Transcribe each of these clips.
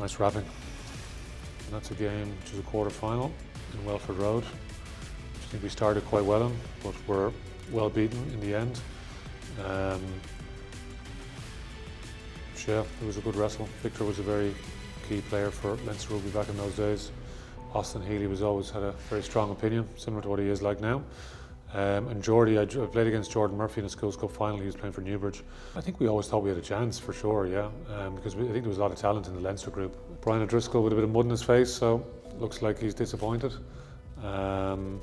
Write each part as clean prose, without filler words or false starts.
Nice wrapping. And that's a game which is a quarter-final in Welford Road, which I think we started quite well in, but were well beaten in the end. Yeah, it was a good wrestle. Victor was a very key player for Leinster Rugby back in those days. Austin Healy was always had a very strong opinion, similar to what he is like now. And Geordie, I played against Jordan Murphy in the Schools Cup final. He was playing for Newbridge. I think we always thought we had a chance for sure, yeah, because I think there was a lot of talent in the Leinster group. Brian O'Driscoll with a bit of mud in his face, so looks like he's disappointed. Had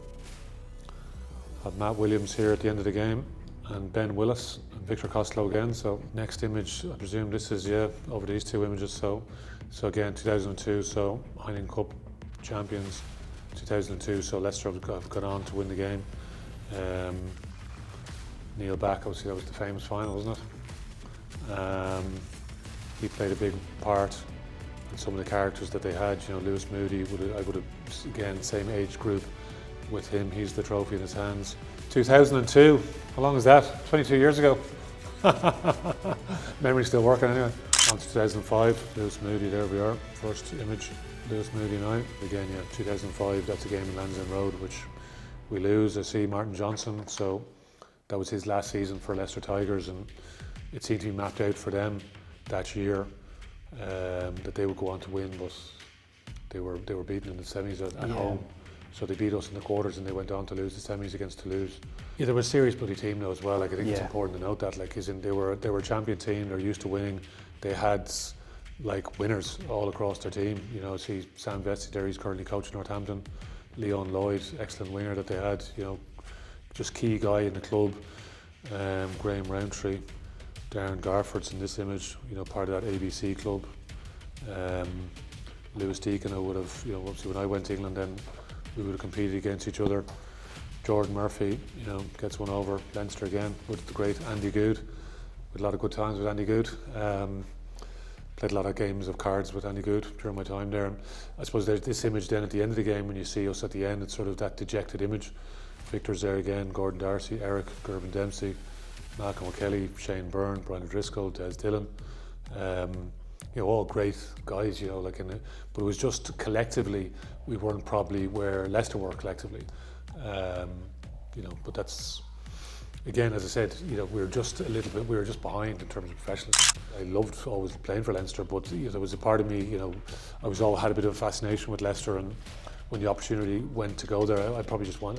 Matt Williams here at the end of the game, and Ben Willis and Victor Costello again. So next image, I presume this is over these two images. So again 2002. So Heineken Cup champions 2002. So Leicester have gone on to win the game. Neil Back, obviously that was the famous final, wasn't it? He played a big part in some of the characters that they had. You know, Lewis Moody, I would have again same age group with him. He's the trophy in his hands. 2002, how long is that? 22 years ago. Memory's still working anyway. On to 2005, Lewis Moody, there we are. First image, Lewis Moody and I. Again, yeah, 2005, that's a game in Lansdowne Road, which we lose. I see Martin Johnson, so that was his last season for Leicester Tigers, and it seemed to be mapped out for them that year that they would go on to win, but they were beaten in the semis at home. So they beat us in the quarters and they went on to lose the semis against Toulouse. Yeah, they were a serious bloody team though as well. Like, I think it's important to note that. Like, they were a champion team. They're used to winning. They had like winners all across their team. You know, see Sam Vesey there. He's currently coaching Northampton. Leon Lloyd, excellent winger that they had. You know, just key guy in the club. Graham Roundtree, Darren Garford's in this image. You know, part of that ABC club. Lewis Deacon, I would have. You know, obviously when I went to England, then we would have competed against each other. Jordan Murphy, you know, gets one over. Leinster again with the great Andy Good. With a lot of good times with Andy Good. Played a lot of games of cards with Andy Good during my time there. And I suppose there's this image then at the end of the game when you see us at the end. It's sort of that dejected image. Victor's there again. Gordon Darcy, Eric, Gervin Dempsey, Malcolm O'Kelly, Shane Byrne, Brian O'Driscoll, Des Dillon. You know, all great guys, you know, like but it was just collectively, we weren't probably where Leicester were collectively. You know, but that's, again, as I said, you know, we were just behind in terms of professionalism. I loved always playing for Leinster, but you know, there was a part of me, you know, had a bit of a fascination with Leicester, and when the opportunity went to go there, I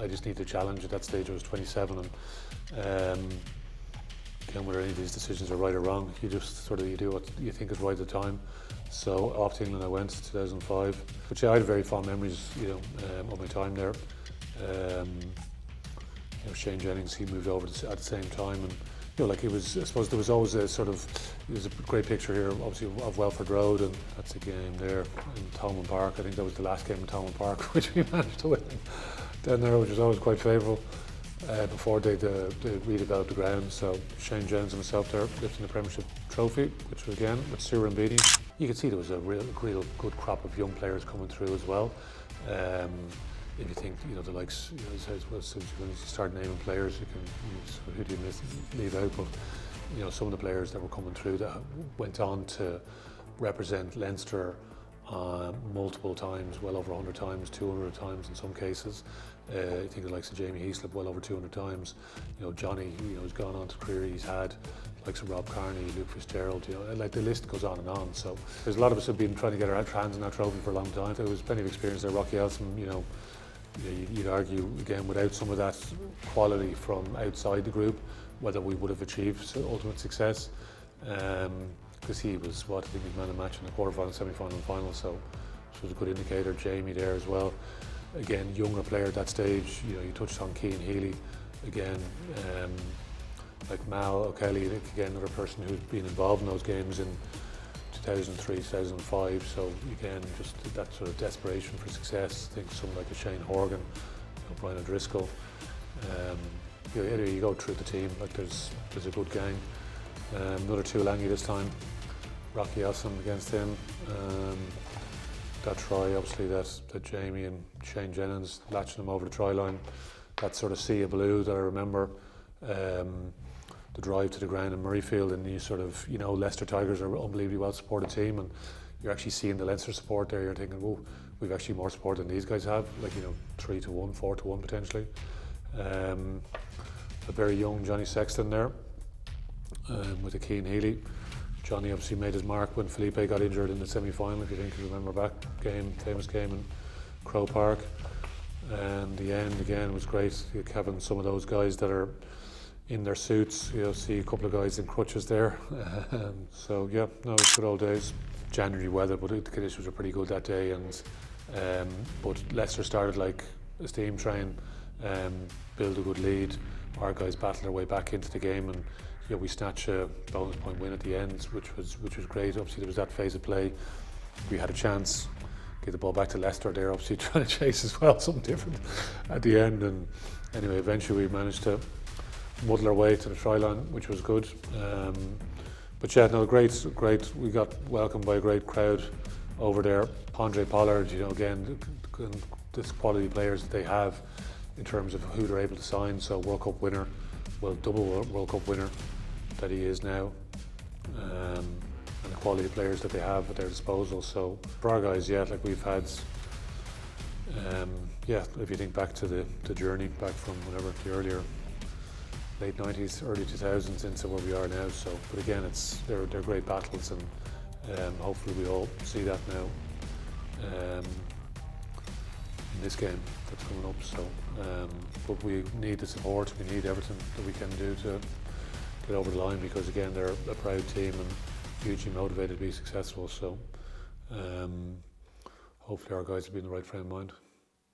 just needed a challenge. At that stage I was 27, and again, whether any of these decisions are right or wrong, you just sort of, you do what you think is right at the time. So off to England I went, 2005. But yeah, I had very fond memories, you know, of my time there. You know, Shane Jennings, he moved over at the same time, and you know, like, it was, I suppose there was always a great picture here, obviously, of Welford Road, and that's a game there in Thomond Park. I think that was the last game in Thomond Park, which we managed to win down there, which was always quite favourable. Before they redeveloped the ground. So Shane Jones and myself there lifting the Premiership trophy, which was again with Cyril Mbidi. You could see there was a real good crop of young players coming through as well. If you think, you know, the likes, you know, when you start naming players, who do you leave out? But you know, some of the players that were coming through that went on to represent Leinster multiple times, well over 100 times, 200 times in some cases. I think the likes of Jamie Heaslip well over 200 times. You know, Johnny, you know, has gone on to the career he's had. Likes of Rob Carney, Luke Fitzgerald, you know, like the list goes on and on. So there's a lot of us have been trying to get our hands on that trophy for a long time. There was plenty of experience there. Rocky Elsom, you know, you'd argue again, without some of that quality from outside the group, whether we would have achieved ultimate success. Because he was, I think he was man of match in the quarterfinal, semi-final and final, so it was a good indicator. Jamie there as well, again, younger player at that stage. You know, you touched on Cian Healy again, like Mal O'Kelly, again, another person who's been involved in those games in 2003, 2005, so again, just that sort of desperation for success. I think someone like a Shane Horgan, you know, Brian O'Driscoll. You know, you go through the team, like there's a good gang. Another Tuolangi this time, Rocky Elsom against him. That try, obviously, that Jamie and Shane Jennings latching him over the try line. That sort of sea of blue that I remember. The drive to the ground in Murrayfield, and you sort of, you know, Leicester Tigers are an unbelievably well supported team, and you're actually seeing the Leinster support there. You're thinking, whoa, we've actually more support than these guys have. Like, 3-1, 4-1 potentially. A very young Johnny Sexton there, with a Keane Healy. Johnny obviously made his mark when Felipe got injured in the semi-final, if you remember back game, famous game in Crow Park. And the end again was great. Having some of those guys that are in their suits, see a couple of guys in crutches there. So yeah, no, it was good old days. January weather, but the conditions were pretty good that day. And but Leicester started like a steam train, build a good lead. Our guys battled their way back into the game, and we snatched a bonus point win at the end, which was great. Obviously there was that phase of play. We had a chance, get the ball back to Leicester. They're obviously trying to chase as well, something different at the end. And anyway, eventually we managed to muddle our way to the try line, which was good. But yeah, no, great. We got welcomed by a great crowd over there. Andre Pollard, again, this quality players that they have in terms of who they're able to sign. So World Cup winner, double World Cup winner that he is now, and the quality of players that they have at their disposal. So for our guys, like we've had, if you think back to the journey back from whenever, the earlier late 90s, early 2000s into where we are now. So, but again, they're great battles, and hopefully we all see that now in this game that's coming up. So, but we need the support. We need everything that we can do to get over the line, because again, they're a proud team and hugely motivated to be successful. So, hopefully our guys will be in the right frame of mind.